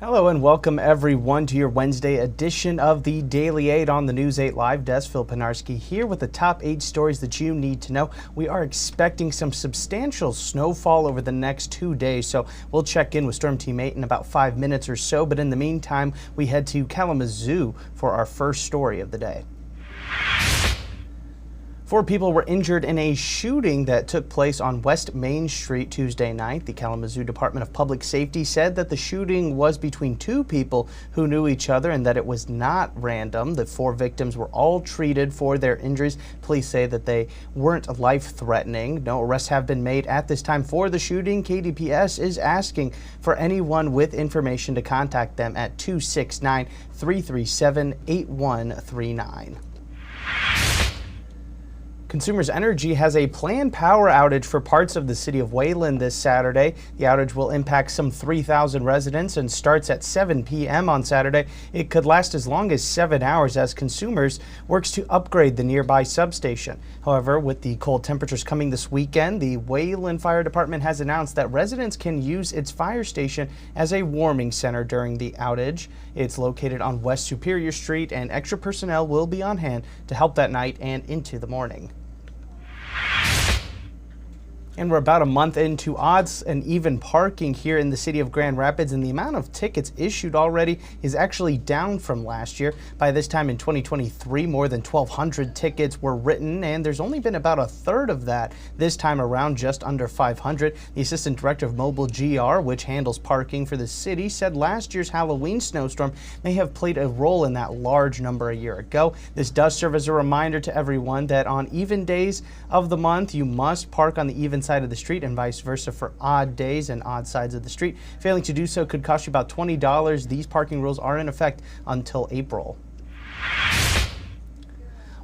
Hello and welcome everyone to your Wednesday edition of the Daily 8 on the News 8 Live Desk. Phil Pinarski here with the top 8 stories that you need to know. We are expecting some substantial snowfall over the next 2 days, so we'll check in with Storm Team 8 in about 5 minutes or so. But in the meantime, we head to Kalamazoo for our first story of the day. 4 people were injured in a shooting that took place on West Main Street Tuesday night. The Kalamazoo Department of Public Safety said that the shooting was between 2 people who knew each other and that it was not random. The 4 victims were all treated for their injuries. Police say that they weren't life-threatening. No arrests have been made at this time for the shooting. KDPS is asking for anyone with information to contact them at 269-337-8139. Consumers Energy has a planned power outage for parts of the city of Wayland this Saturday. The outage will impact some 3,000 residents and starts at 7 p.m. on Saturday. It could last as long as 7 hours as Consumers works to upgrade the nearby substation. However, with the cold temperatures coming this weekend, the Wayland Fire Department has announced that residents can use its fire station as a warming center during the outage. It's located on West Superior Street, and extra personnel will be on hand to help that night and into the morning. And we're about a month into odds and even parking here in the city of Grand Rapids, and the amount of tickets issued already is actually down from last year. By this time in 2023, more than 1,200 tickets were written, and there's only been about a third of that this time around, just under 500. The assistant director of Mobile GR, which handles parking for the city, said last year's Halloween snowstorm may have played a role in that large number a year ago. This does serve as a reminder to everyone that on even days of the month, you must park on the even side of the street and vice versa for odd days and odd sides of the street. Failing to do so could cost you about $20. These parking rules are in effect until April.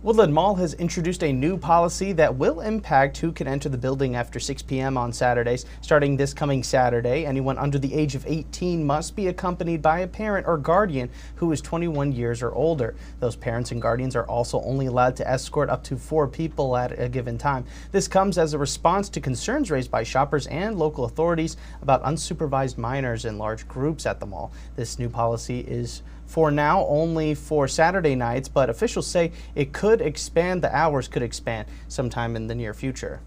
Woodland Mall has introduced a new policy that will impact who can enter the building after 6 p.m. on Saturdays. Starting this coming Saturday, anyone under the age of 18 must be accompanied by a parent or guardian who is 21 years or older. Those parents and guardians are also only allowed to escort up to 4 people at a given time. This comes as a response to concerns raised by shoppers and local authorities about unsupervised minors in large groups at the mall. This new policy is for now only for Saturday nights, but officials say it could expand, the hours could expand sometime in the near future.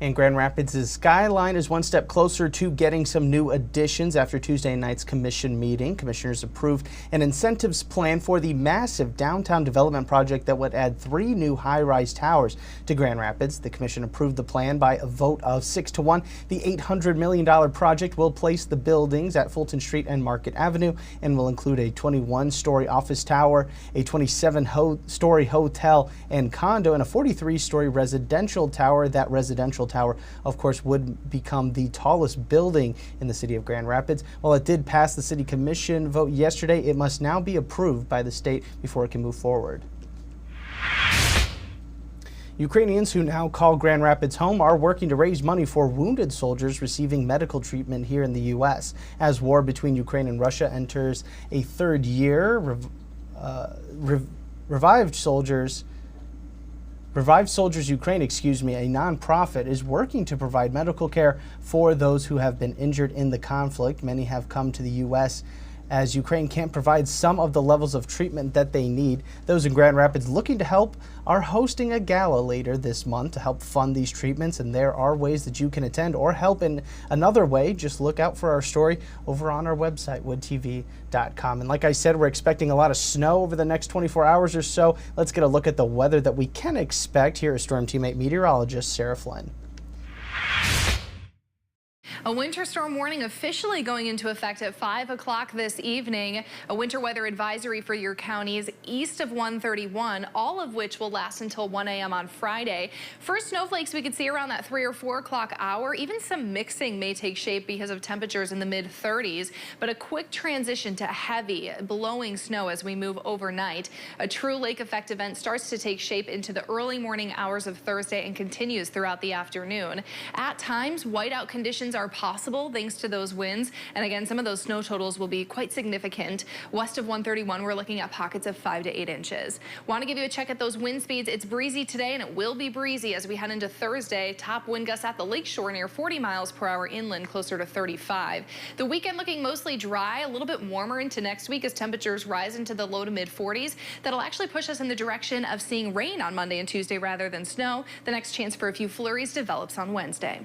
And Grand Rapids' Skyline is one step closer to getting some new additions after Tuesday night's commission meeting. Commissioners approved an incentives plan for the massive downtown development project that would add 3 new high-rise towers to Grand Rapids. The commission approved the plan by a vote of 6-1. The $800 million project will place the buildings at Fulton Street and Market Avenue and will include a 21-story office tower, a 27-story hotel and condo, and a 43-story residential tower. That residential tower, of course, would become the tallest building in the city of Grand Rapids. While it did pass the city commission vote yesterday, it must now be approved by the state before it can move forward. Ukrainians who now call Grand Rapids home are working to raise money for wounded soldiers receiving medical treatment here in the U.S. As war between Ukraine and Russia enters a 3rd year, Revived Soldiers Ukraine, a nonprofit, is working to provide medical care for those who have been injured in the conflict. Many have come to the U.S. as Ukraine can't provide some of the levels of treatment that they need. Those in Grand Rapids looking to help are hosting a gala later this month to help fund these treatments, and there are ways that you can attend or help in another way. Just look out for our story over on our website, woodtv.com. And like I said, we're expecting a lot of snow over the next 24 hours or so. Let's get a look at the weather that we can expect. Here is Storm Team 8 meteorologist Sarah Flynn. A winter storm warning officially going into effect at 5 o'clock this evening. A winter weather advisory for your counties east of 131, all of which will last until 1 a.m. on Friday. First snowflakes we could see around that 3 or 4 o'clock hour. Even some mixing may take shape because of temperatures in the mid-30s, but a quick transition to heavy blowing snow as we move overnight. A true lake effect event starts to take shape into the early morning hours of Thursday and continues throughout the afternoon. At times, whiteout conditions are possible thanks to those winds. And again, some of those snow totals will be quite significant. West of 131, we're looking at pockets of 5 to 8 inches. Want to give you a check at those wind speeds. It's breezy today, and it will be breezy as we head into Thursday. Top wind gusts at the lakeshore near 40 miles per hour, inland closer to 35. The weekend looking mostly dry, a little bit warmer into next week as temperatures rise into the low to mid 40s. That'll actually push us in the direction of seeing rain on Monday and Tuesday rather than snow. The next chance for a few flurries develops on Wednesday.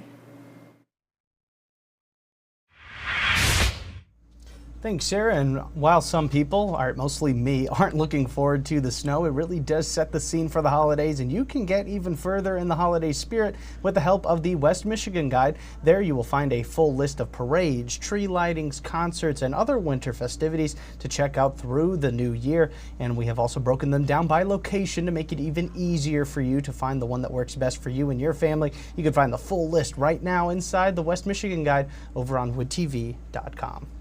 Thanks, Sarah. And while some people, mostly me, aren't looking forward to the snow, it really does set the scene for the holidays, and you can get even further in the holiday spirit with the help of the West Michigan Guide. There you will find a full list of parades, tree lightings, concerts, and other winter festivities to check out through the new year. And we have also broken them down by location to make it even easier for you to find the one that works best for you and your family. You can find the full list right now inside the West Michigan Guide over on woodtv.com.